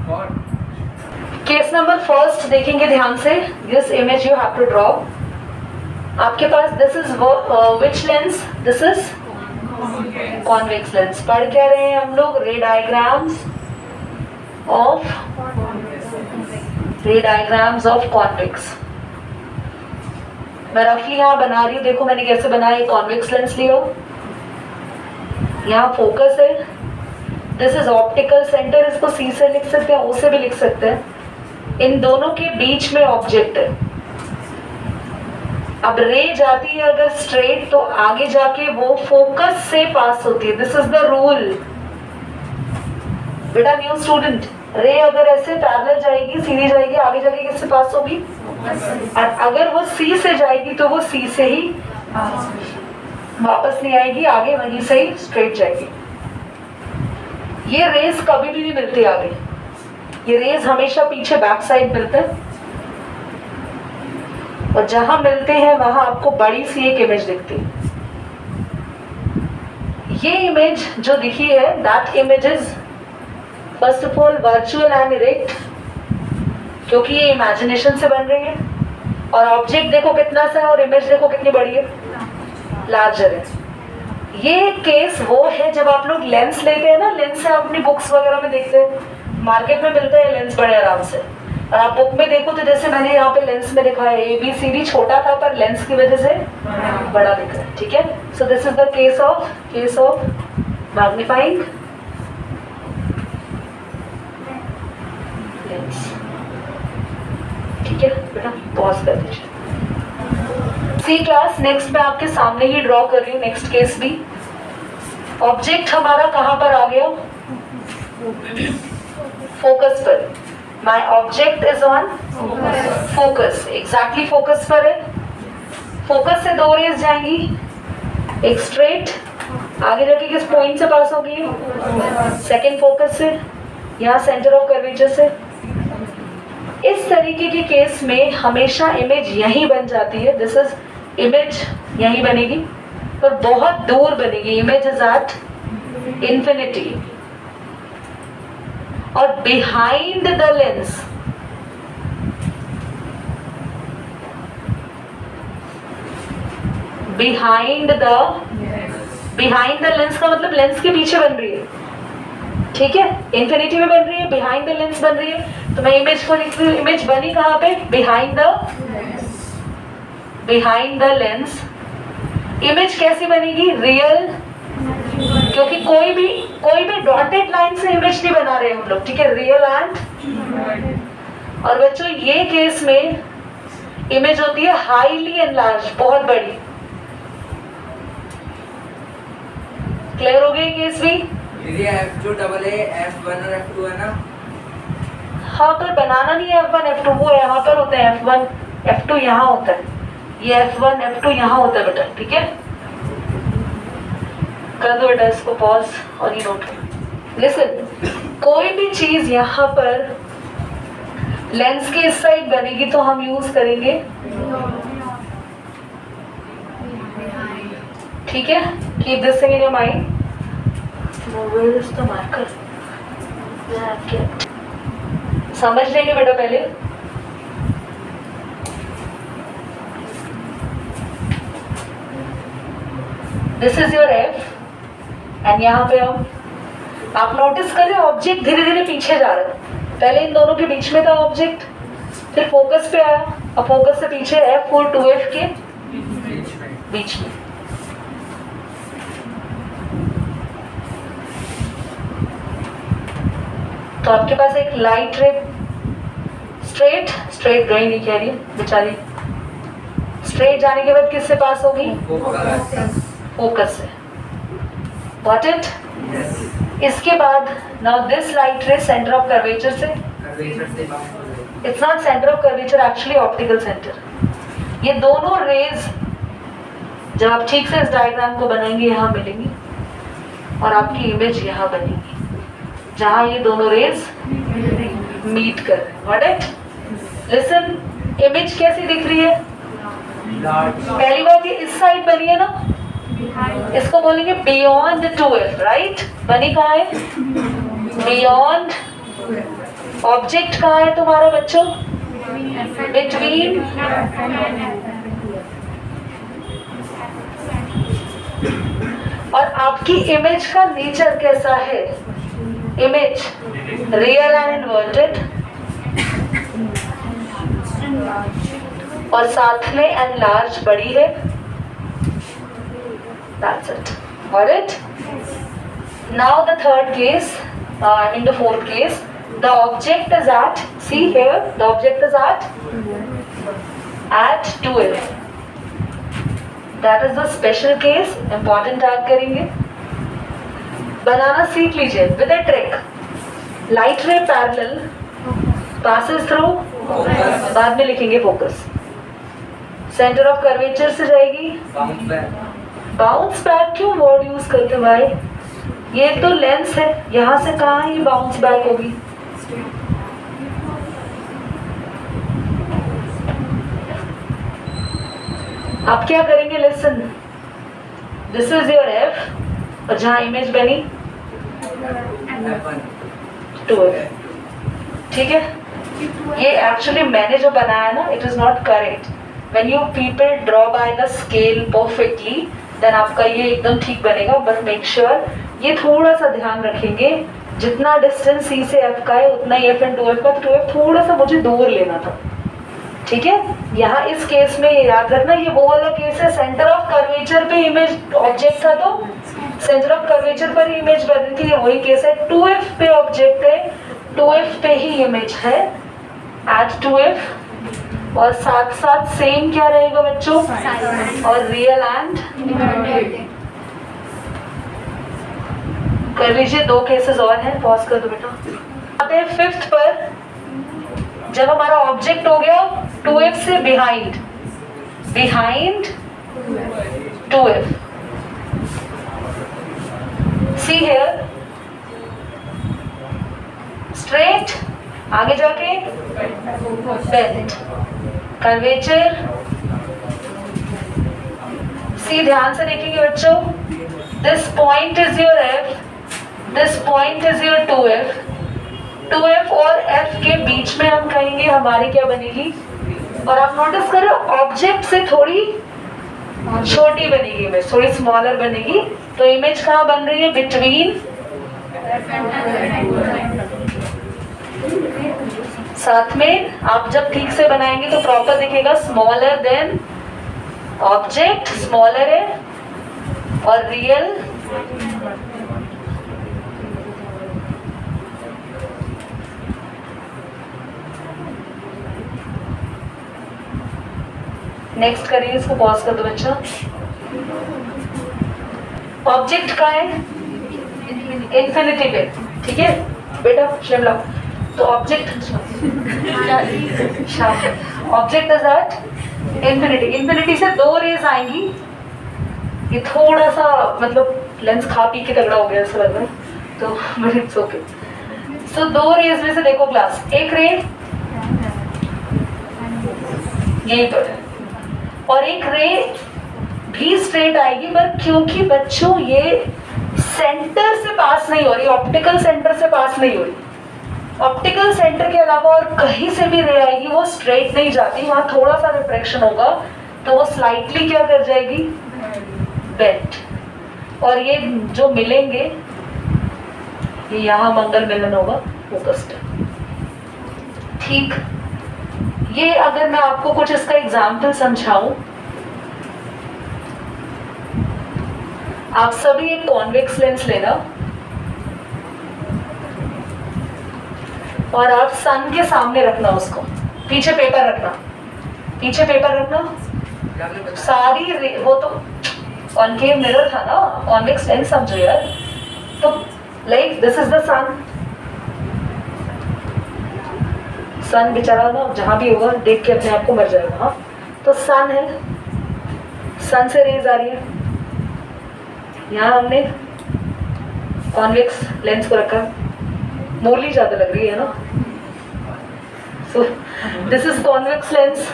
Case number first देखेंगे ध्यान से. This image you have to draw. आपके पास this is which lens? This is convex lens. पढ़ क्या रहे हैं हम लोग? रे डायग्राम्स ऑफ कॉन्वेक्स. मैं रफली यहाँ बना रही हूँ. देखो मैंने कैसे बनाया. कॉन्वेक्स लेंस लियो. यहाँ फोकस है. This is optical centre. इसको सी से लिख सकते हैं, ओ से भी लिख सकते हैं. इन दोनों के बीच में ऑब्जेक्ट है. अब रे जाती है अगर स्ट्रेट तो आगे जाके वो फोकस से पास होती है. दिस इज द रूल बेटा न्यू स्टूडेंट. रे अगर ऐसे पैरेलल जाएगी, सीधी जाएगी, आगे जाके किससे पास होगी? और अगर वो सी से जाएगी तो वो सी से ही वापस नहीं आएगी, आगे वहीं से ही स्ट्रेट जाएगी. ये रेस कभी भी नहीं मिलती आगे. ये रेस हमेशा पीछे बैक साइड मिलते हैं. और जहां मिलते हैं वहां आपको बड़ी सी एक इमेज दिखती है. ये इमेज जो दिखी है, that image is first of all virtual and erect, क्योंकि ये इमेजिनेशन से बन रही है. और ऑब्जेक्ट देखो कितना सा है और इमेज देखो कितनी बड़ी है, लार्जर है. ये केस वो है जब आप लोग लेंस लेते हैं ना. लेंस से अपनी बुक्स वगैरह में देखते हैं, मार्केट में मिलते हैं लेंस बड़े आराम से. और आप बुक में देखो तो जैसे मैंने यहाँ पे लेंस में लिखा है ABCD, छोटा था पर लेंस की वजह से बड़ा दिख रहा है. ठीक है. So this is the case of magnifying lens. ठीक है बेटा, पॉज कर दीजिए. सी क्लास नेक्स्ट मैं आपके सामने ही ड्रॉ कर रही हूँ. नेक्स्ट केस भी. ऑब्जेक्ट हमारा कहाँ पर आ गया? फोकस पर. My object is on focus. Exactly focus पर है. फोकस से दो रेज जाएंगी, एक स्ट्रेट आगे जाके किस पॉइंट से पास होगी? सेकेंड फोकस से, यहाँ सेंटर ऑफ कर्वेचर से. इस तरीके के केस में हमेशा इमेज यहीं बन जाती है. दिस इज इमेज यहीं बनेगी पर बहुत दूर बनेगी. Image is at infinity. और behind the lens behind the lens का मतलब लेंस के पीछे बन रही है. ठीक है. इन्फिनिटी में बन रही है, बिहाइंड द लेंस बन रही है. तो मैं इमेज को लिख रही हूँ. इमेज बनी कहाँ पे? Behind the lens. इमेज कैसी बनेगी? रियल. क्योंकि कोई भी डॉटेड लाइन से इमेज नहीं बना रहे हम लोग. ठीक है. Real and. और बच्चों ये केस में इमेज होती है हाईली एनलार्ज, बहुत बड़ी. क्लियर हो गई केस भी? F2 डबल A F1 और F2 है ना? हाँ पर बनाना नहीं है F1 F2, वो यहाँ पर होते हैं. F1 F2 यहाँ होता है. ये F1 F2 यहाँ होता है बेटा. ठीक है. कर दो बेटा इसको पॉज और ये नोट. लिसन, कोई भी चीज यहाँ पर लेंस के इस साइड बनेगी तो हम यूज करेंगे. ठीक है. Keep this thing in your mind. Where is the marker? समझ लेंगे बेटा पहले. This is your F and यहाँ पे आप नोटिस करें ऑब्जेक्ट धीरे धीरे पीछे जा रहा है. पहले इन दोनों के बीच में था ऑब्जेक्ट, फिर फोकस पे आया, अब फोकस से पीछे F और 2F के बीच में. तो आपके पास एक लाइट रे स्ट्रेट गई नहीं कह रही बेचारी. स्ट्रेट जाने के बाद किससे पास होगी? फोकस से. Got it? इसके बाद now this light ray centre of curvature से. It's not centre of curvature, actually optical centre. ये दोनों रेज जब आप ठीक से इस डायग्राम को बनाएंगे यहाँ मिलेंगी और आपकी इमेज यहाँ बनेगी जहाँ ये दोनों रेज मीट कर. What it? लिसन, इमेज कैसी दिख रही है? पहली बात ये इस साइड बनी है ना, इसको बोलेंगे बियॉन्ड 2F. राइट? बनी कहाँ है? बियॉन्ड. ऑब्जेक्ट कहाँ है तुम्हारा बच्चों? बिटवीन और आपकी इमेज का नेचर कैसा है? इमेज रियल एंड इन्वर्टेड और साथ में एनलार्ज बड़ी है. That's it. Got it? Now the third case, in the fourth case, the object is at, see here, the object is at 12. That is the special case, important tag करेंगे. बनाना सीख लीजिए with a trick. Light ray parallel passes through, बाद में लिखेंगे focus. Center of curvature से जाएगी. Bounce back क्यों word use करते भाई? ये तो लेंस है, यहाँ से कहाँ ही बाउंस बैक होगी? आप क्या करेंगे? Listen, this is your F और जहाँ इमेज बनी 2F. ठीक है, ये एक्चुअली मैंने जो बनाया ना, it is not correct. When you people draw by the scale perfectly then आपका ये एकदम ठीक बनेगा. बट मेक श्योर ये थोड़ा सा ध्यान रखेंगे, जितना डिस्टेंस सी से एफ का है उतना ही एफ एंड 2F का. 2F थोड़ा सा मुझे दूर लेना था. ठीक है, यहाँ इस केस में याद रखना, ये वो वाला केस है सेंटर ऑफ कर्वेचर पे इमेज ऑब्जेक्ट था तो सेंटर ऑफ कर्वेचर पर ही इमेज बन रही थी. वही केस है. 2F पे ऑब्जेक्ट है, 2F पे ही इमेज है एट 2F. और साथ साथ सेम क्या रहेगा बच्चों? और रियल एंड कर लीजिए. 2 केसेस और हैं, पॉज कर दो बेटा. आते हैं 5th पर. जब हमारा ऑब्जेक्ट हो गया 2F से behind 2F. See here, straight, आगे जाके बेंड, कर्वेचर. सी ध्यान से देखेंगे बच्चों, this point is your F, this point is your 2F. 2F और F के बीच में हम कहेंगे हमारी क्या बनेगी? और आप नोटिस करो ऑब्जेक्ट से थोड़ी छोटी बनेगी इमेज, थोड़ी स्मॉलर बनेगी. तो इमेज कहाँ बन रही है? बिटवीन. साथ में आप जब ठीक से बनाएंगे तो प्रॉपर दिखेगा. स्मॉलर देन ऑब्जेक्ट, स्मॉलर है और रियल. नेक्स्ट करिए, इसको पॉज कर दो बच्चा. ऑब्जेक्ट का है इन्फिनिटी पे. ठीक है बेटा, शिमला. तो object is at infinity. Infinity से 2 रेज आएंगी. ये थोड़ा सा मतलब लेंस खा पी के तगड़ा हो गया ऐसा लग रहा है, तो but it's okay. So 2 rays में से देखो क्लास, एक रे यही पर है और एक रे भी स्ट्रेट आएगी. पर क्योंकि बच्चों ये सेंटर से पास नहीं हो रही, ऑप्टिकल सेंटर से पास नहीं हो रही, ऑप्टिकल सेंटर के अलावा और कहीं से भी रे आएगी वो स्ट्रेट नहीं जाती. वहाँ थोड़ा सा रिफ्रैक्शन होगा तो वो स्लाइटली क्या कर जाएगी? बेंट. और ये जो मिलेंगे ये यहाँ मंगल मिलन होगा, फोकस्ड. ठीक, ये अगर मैं आपको कुछ इसका एग्जाम्पल समझाऊं, आप सभी एक कॉन्वेक्स लेंस लेना और आप सन के सामने रखना, उसको पीछे पेपर रखना, पीछे पेपर रखना. सारी वो तो कॉन्केव मिरर था ना, कॉन्वेक्स लेंस समझो यार. तो लाइक दिस इज द सन. सन बेचारा ना जहाँ भी होगा देख के अपने आप को मर जाएगा. हाँ, तो सन है, सन से रेज आ रही है. यहाँ हमने कॉन्वेक्स लेंस को रखा. मोरली ज़्यादा लग रही है ना. So this is convex lens.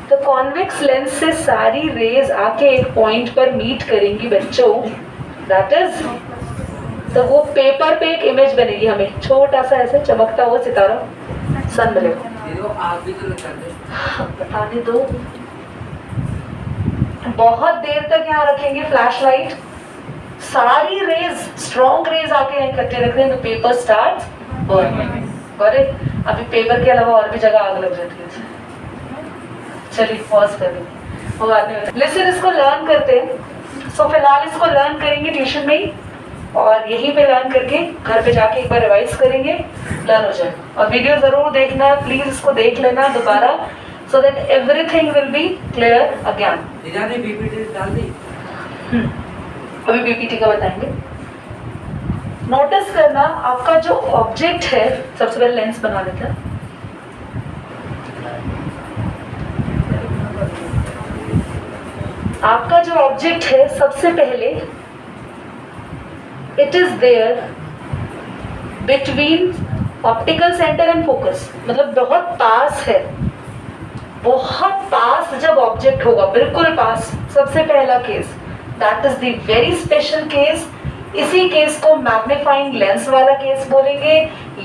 तो कॉन्वेक्स लेंस से सारी रेज आके एक पॉइंट पर मीट करेंगी बच्चों, दैट इज तो वो पेपर पे एक इमेज बनेगी, हमें छोटा सा ऐसे चमकता हुआ सितारा सन मिलेगा। देखो आप भी तो करते हो। बताने दो। बहुत देर तक यहाँ रखेंगे फ्लैश लाइट, सारी रेज स्ट्रॉन्ग रेज आके यहाँ इकट्ठे रख रहे हैं, तो पेपर स्टार्ट बर्निंग। करेक्ट। अभी पेपर के अलावा और भी जगह आग लग जाती है। चलिए पॉज कर देंगे, वो बाद में। लिसन, इसको लर्न करते हैं। सो फिलहाल इसको लर्न करेंगे ट्यूशन में ही, और यहीं पे लर्न करके घर पे जाके एक बार रिवाइज करेंगे, लर्न हो जाए। और वीडियो जरूर देखना है, प्लीज इसको देख लेना दोबारा, so that everything will be clear again. दीदा ने पीपीटी डाल दी। अभी पीपीटी का बताएंगे। नोटिस करना आपका जो ऑब्जेक्ट है, सबसे पहले लेंस बना लेते हैं। आपका जो ऑब्जेक्ट है सबसे पहले it is there between optical centre and focus, मतलब बहुत पास है, बहुत पास जब ऑब्जेक्ट होगा, बिल्कुल पास, सबसे पहला case, that is the very special case. इसी केस को मैग्नीफाइंग लेंस वाला केस बोलेंगे।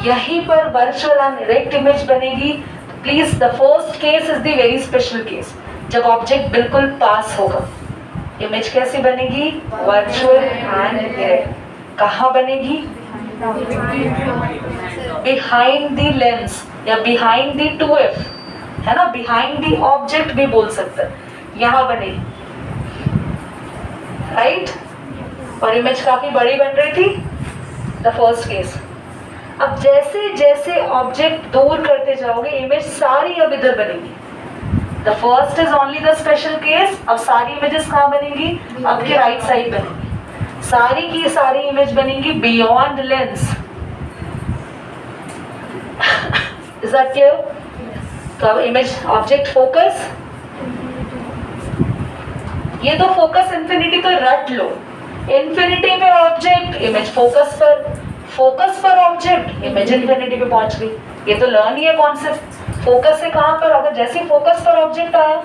यहीं पर वर्चुअल एंड डायरेक्ट इमेज बनेगी। Please, the first case is the very special case, जब ऑब्जेक्ट बिल्कुल पास होगा। इमेज कैसी बनेगी? Virtual and direct. कहाँ बनेगी? बिहाइंड द लेंस या बिहाइंड द 2F, है ना, बिहाइंड द ऑब्जेक्ट भी बोल सकते हैं, यहाँ बनेगी, राइट। और इमेज काफी बड़ी बन रही थी, द फर्स्ट केस। अब जैसे जैसे ऑब्जेक्ट दूर करते जाओगे, इमेज सारी अब इधर बनेगी। The first is only the special case. अब सारी इमेजेस कहाँ बनेगी? अब के राइट साइड बनेगी। सारी की सारी इमेज बनेगी beyond lens. Is that clear? तो अब इमेज ऑब्जेक्ट फोकस, ये तो फोकस इंफिनिटी तो रट लो। इंफिनिटी पे ऑब्जेक्ट, इमेज फोकस पर, फोकस पर ऑब्जेक्ट, इमेज इंफिनिटी पे पहुंच गई। ये तो लर्न ही है कॉन्सेप्ट। फोकस से कहां पर, अगर जैसे फोकस पर ऑब्जेक्ट आया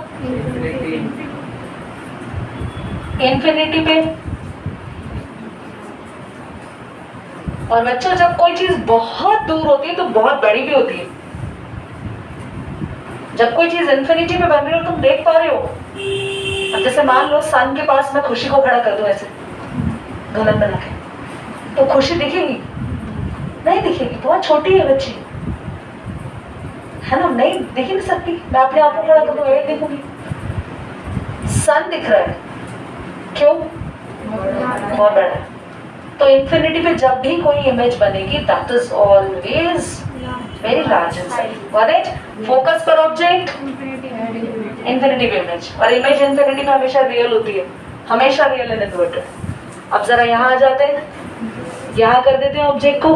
इंफिनिटी पे। और बच्चों, जब कोई चीज बहुत दूर होती है तो बहुत बड़ी भी होती है। जब कोई चीज इंफिनिटी पे बन रही हो, तुम देख पा रहे हो। अब जैसे मान लो सन के पास मैं खुशी को खड़ा कर दूं ऐसे दुल्हन बना के, तो खुशी दिखेगी? नहीं दिखेगी, बहुत छोटी है बच्ची, है ना, नहीं दिख ही नहीं सकती। मैं अपने आप को खड़ा कर दूं, ये देखूंगी। सन दिख रहा है, क्यों? बहुत बड़ा है। तो इंफिनिटी पे जब भी कोई इमेज बनेगी, that is always very large in size. Correct. Focus पर ऑब्जेक्ट, इंफिनिटी पे इमेज, और इमेज इंफिनिटी पे हमेशा रियल होती है, हमेशा रियल एंड इन्वर्टेड। अब जरा यहाँ आ जाते हैं, यहाँ कर देते हैं ऑब्जेक्ट को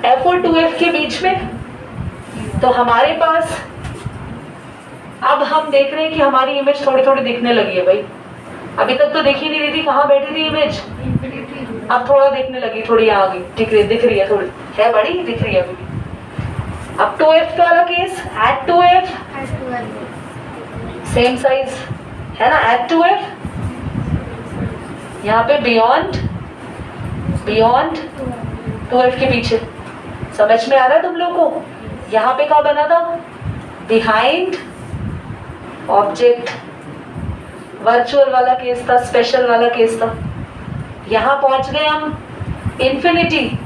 F और 2F के बीच में। तो हमारे पास अब हम देख रहे हैं कि हमारी इमेज थोड़ी थोड़ी दिखने लगी है भाई। अभी तक तो दिख ही नहीं रही थी, कहाँ बैठी थी इमेज, अब थोड़ा दिखने लगी, थोड़ी यहाँ आ गई, दिख रही है, थोड़ी है, बड़ी दिख रही है अभी। अब 2F वाला case, eight 2F same size है ना, एट 2F यहाँ पे बियॉन्ड 2F के पीछे। समझ में आ रहा है तुम लोग को? यहाँ पे क्या बना था? बिहाइंड ऑब्जेक्ट, वर्चुअल वाला केस था, स्पेशल वाला केस था। यहाँ पहुंच गए हम इंफिनिटी।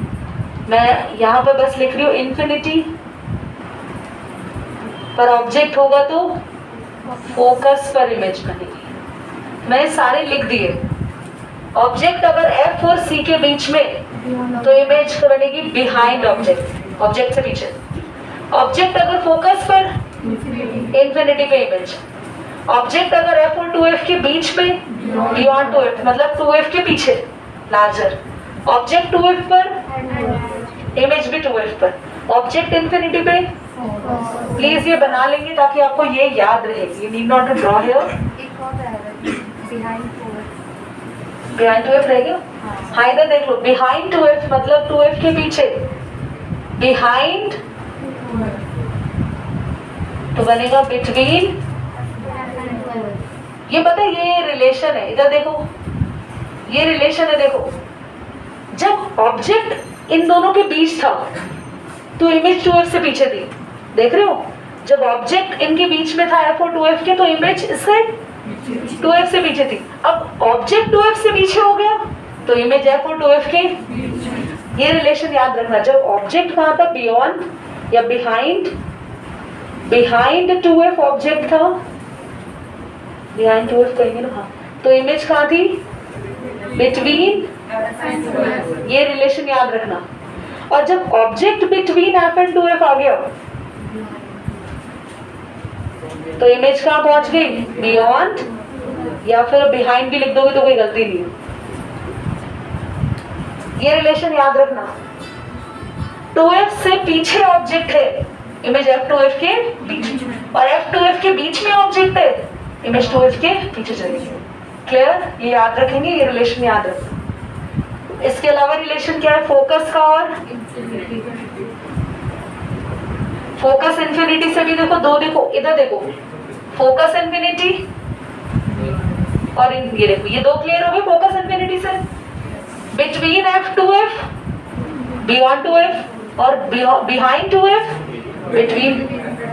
मैं यहाँ पर बस लिख रही हूँ इंफिनिटी पर ऑब्जेक्ट होगा तो फोकस पर इमेज बनेगी। मैंने सारे लिख दिए। ऑब्जेक्ट अगर F और C के बीच में, तो इमेज बनेगी बिहाइंड ऑब्जेक्ट, ऑब्जेक्ट से पीछे। ऑब्जेक्ट अगर फोकस पर, इंफिनिटी पे इमेज। ऑब्जेक्ट अगर F और 2F के बीच में, बियॉन्ड 2F, मतलब 2F के पीछे, लार्जर। ऑब्जेक्ट 2F पर, इमेज भी 2F पर। ऑब्जेक्ट इंफिनिटी पे, प्लीज ये बना लेंगे ताकि आपको ये याद रहे। You need not to draw here. Behind 2F रह गया। हाँ, इधर देख लो, बिहाइंड 2F मतलब 2F के पीछे, बिहाइंड तो बनेगा बिटवीन। ये पता है, ये रिलेशन है, इधर देखो, ये रिलेशन है, देखो जब ऑब्जेक्ट इन दोनों के बीच था तो इमेज 2f से पीछे थी, देख रहे हो? जब ऑब्जेक्ट इनके बीच में था f और 2f के, तो इमेज इससे 2f से पीछे थी। अब ऑब्जेक्ट 2f से पीछे हो गया तो इमेज f और 2f के, ये रिलेशन याद रखना। जब ऑब्जेक्ट कहाँ था, बियॉन्ड या बिहाइंड, बिहाइंड 2f ऑब्जेक्ट था, बिहाइंड 2f कहेंगे ना, हाँ, तो इमेज कहाँ थी, बिटवीन, ये रिलेशन याद रखना। और जब object between f and 2f आ गया तो इमेज कहाँ पहुंच गई, बियॉन्ड, या फिर बिहाइंड भी लिख दोगे तो कोई गलती नहीं है। ये रिलेशन याद रखना। 2f से पीछे ऑब्जेक्ट है, इमेज f2f के बीच, और f2f के बीच में ऑब्जेक्ट है, इमेज 2f के पीछे चलेगी। क्लियर? ये याद रखेंगे, ये रिलेशन याद रखना। इसके अलावा रिलेशन क्या है फोकस का, और फोकस इंफिनिटी से भी देखो, दो देखो, इधर देखो, फोकस इंफिनिटी और ये देखो, ये दो क्लियर हो गए फोकस इंफिनिटी से। बिटवीन f2f, बियॉन्ड 2f, और बिहाइंड 2f, बिटवीन,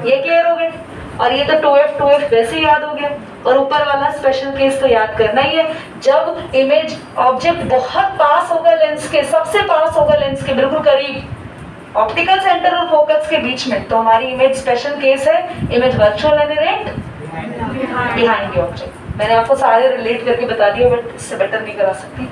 ये क्लियर हो गए। और ये तो 2f वैसे ही याद हो गया। और ऊपर वाला स्पेशल केस तो याद करना ही है, जब इमेज ऑब्जेक्ट बहुत पास होगा लेंस के, सबसे पास होगा लेंस के बिल्कुल करीब, ऑप्टिकल सेंटर और फोकस के बीच में, तो हमारी इमेज स्पेशल केस है, image virtual inherent behind the object. मैंने आपको सारे रिलेट करके बता दिया, बट इससे बेटर नहीं करा सकती।